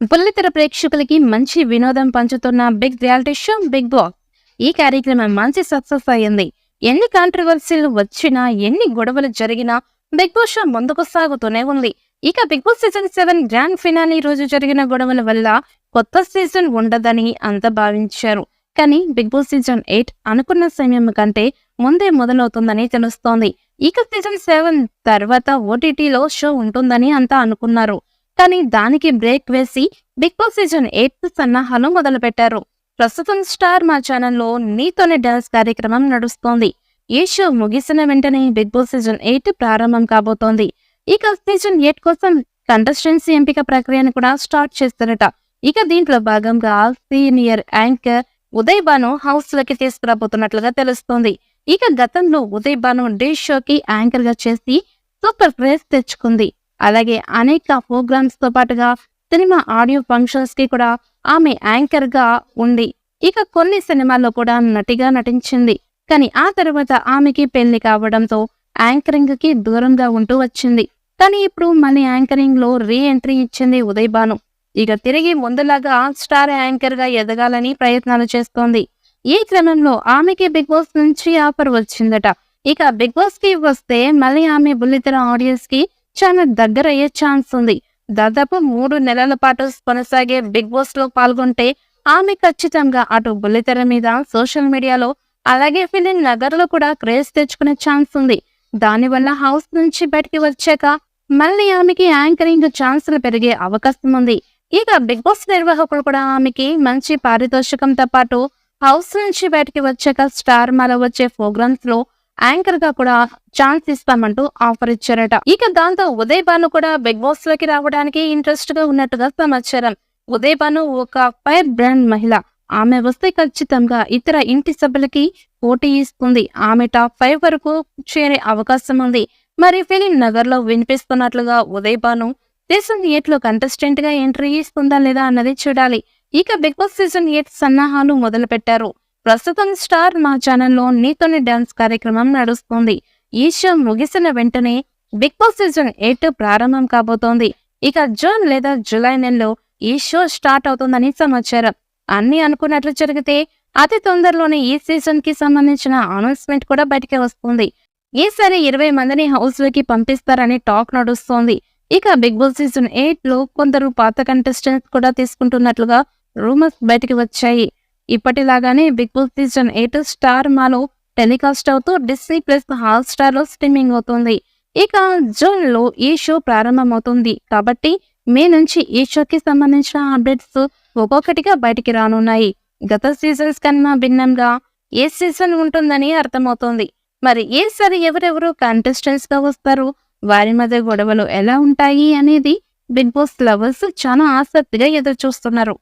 బుల్లితెర ప్రేక్షకులకి మంచి వినోదం పంచుతున్న big reality show Bigg Boss. ఈ కార్యక్రమం మంచి సక్సెస్ అయ్యింది. ఎన్ని కాంట్రవర్సీలు వచ్చినా, ఎన్ని గొడవలు జరిగినా బిగ్ బాస్ షో ముందుకు సాగుతూనే ఉంది. ఇక big boss season 7 grand finale రోజు జరిగిన గొడవల వల్ల కొత్త సీజన్ ఉండదని అంతా భావించారు. కానీ బిగ్ బాస్ సీజన్ 8 అనుకున్న సమయం కంటే ముందే మొదలవుతుందని తెలుస్తోంది. ఇక సీజన్ 7 తర్వాత ఓటీటీలో షో ఉంటుందని అంతా అనుకున్నారు. కానీ దానికి బ్రేక్ వేసి బిగ్ బాస్ సీజన్ 8 సన్నాహాలు మొదలుపెట్టారు. ప్రస్తుతం స్టార్ మా ఛానల్లో నీతోనే డాన్స్ కార్యక్రమం నడుస్తోంది. ఈ షో ముగిసిన వెంటనే బిగ్ బాస్ సీజన్ 8 ప్రారంభం కాబోతోంది. ఇక సీజన్ 8 కోసం కంటెస్టెంట్స్ ఎంపిక ప్రక్రియను కూడా స్టార్ట్ చేస్తారట. ఇక దీంట్లో భాగంగా senior anchor Uday Bhanu house లోకి తీసుకురాబోతున్నట్లుగా తెలుస్తోంది. ఇక గతంలో ఉదయ్ భాను డే షోకి యాంకర్ గా చేసి సూపర్ క్రేజ్ తెచ్చుకుంది. అలాగే అనేక ప్రోగ్రామ్స్ తో పాటుగా సినిమా ఆడియో ఫంక్షన్స్ కి కూడా ఆమె యాంకర్ గా ఉంది. ఇక కొన్ని సినిమాల్లో కూడా నటిగా నటించింది. కానీ ఆ తర్వాత ఆమెకి పెళ్లి కావడంతో యాంకరింగ్ కి దూరంగా ఉంటూ వచ్చింది. కానీ ఇప్పుడు మళ్ళీ యాంకరింగ్ లో రీ ఎంట్రీ ఇచ్చింది ఉదయ్ భాను. ఇక తిరిగి ముందులాగా స్టార్ యాంకర్ గా ఎదగాలని ప్రయత్నాలు చేస్తోంది. ఈ క్రమంలో ఆమెకి బిగ్ బాస్ నుంచి ఆఫర్ వచ్చిందట. ఇక బిగ్ బాస్ కి వస్తే మళ్ళీ ఆమె బుల్లితెర ఆడియన్స్ కి చాలా దగ్గర అయ్యే ఛాన్స్ ఉంది. దాదాపు 3 నెలల పాటు కొనసాగే బిగ్ బాస్ లో పాల్గొంటే ఆమె ఖచ్చితంగా అటు బుల్లితెర మీద, సోషల్ మీడియాలో, అలాగే ఫిలిం నగర్ లో కూడా క్రేజ్ తెచ్చుకునే ఛాన్స్ ఉంది. దానివల్ల హౌస్ నుంచి బయటికి వచ్చాక మళ్ళీ ఆమెకి యాంకరింగ్ ఛాన్సులు పెరిగే అవకాశం ఉంది. ఇక బిగ్ బాస్ నిర్వాహకులు కూడా ఆమెకి మంచి పారితోషికంతో పాటు హౌస్ నుంచి బయటికి వచ్చాక స్టార్ మాలో వచ్చే ప్రోగ్రామ్స్ లో యాంకర్ గా కూడా ఛాన్స్ ఇస్తామంటూ ఆఫర్ ఇచ్చారట. ఇక దాంతో ఉదయ్ భాను కూడా బిగ్ బాస్ లోకి రావడానికి ఇంట్రెస్ట్ గా ఉన్నట్టుగా సమాచారం. ఉదయ్ భాను ఒక ఫైర్ బ్రాండ్ మహిళ. ఆమె వస్తే ఖచ్చితంగా ఇతర ఇంటి సభ్యులకి పోటీ ఇస్తుంది. ఆమె టాప్ 5 వరకు చేరే అవకాశం ఉంది. మరి ఫిలిం నగర్ లో వినిపిస్తున్నట్లుగా ఉదయ్ భాను సీజన్ 8 లో కంటెస్టెంట్ గా ఎంట్రీ ఇస్తుందా లేదా అన్నది చూడాలి. ఇక బిగ్ బాస్ సీజన్ 8 సన్నాహాలు మొదలు పెట్టారు. ప్రస్తుతం స్టార్ మా ఛానల్లో నీతోనే డాన్స్ కార్యక్రమం నడుస్తుంది. ఈ షో ముగిసిన వెంటనే బిగ్ బాస్ సీజన్ 8 ప్రారంభం కాబోతోంది. ఇక జూన్ లేదా జూలై నెలలో ఈ షో స్టార్ట్ అవుతుందని సమాచారం. అన్ని అనుకున్నట్లు జరిగితే అతి తొందరలోనే ఈ సీజన్ కి సంబంధించిన అనౌన్స్మెంట్ కూడా బయటికి వస్తుంది. ఈసారి 20 మందిని హౌస్ లోకి పంపిస్తారని టాక్ నడుస్తోంది. ఇక బిగ్ బాస్ సీజన్ 8 లో కొందరు పాత కంటెస్టెంట్స్ కూడా తీసుకుంటున్నట్లుగా రూమర్స్ బయటికి వచ్చాయి. ఇప్పటిలాగానే బిగ్ బాస్ సీజన్ 8 స్టార్ మాలో టెలికాస్ట్ అవుతూ డిస్నీ+ హాట్ స్టార్ లో స్ట్రీమింగ్ అవుతుంది. ఇక జూన్ లో ఈ షో ప్రారంభమవుతుంది కాబట్టి మే నుంచి ఈ షోకి సంబంధించిన అప్డేట్స్ ఒక్కొక్కటిగా బయటికి రానున్నాయి. గత సీజన్స్ కన్నా భిన్నంగా ఏ సీజన్ ఉంటుందని అర్థమవుతోంది. మరి ఈసారి ఎవరెవరు కంటెస్టెంట్స్ గా వస్తారు, వారి మధ్య గొడవలు ఎలా ఉంటాయి అనేది బిగ్ బాస్ లవర్స్ చాలా ఆసక్తిగా ఎదురు చూస్తున్నారు.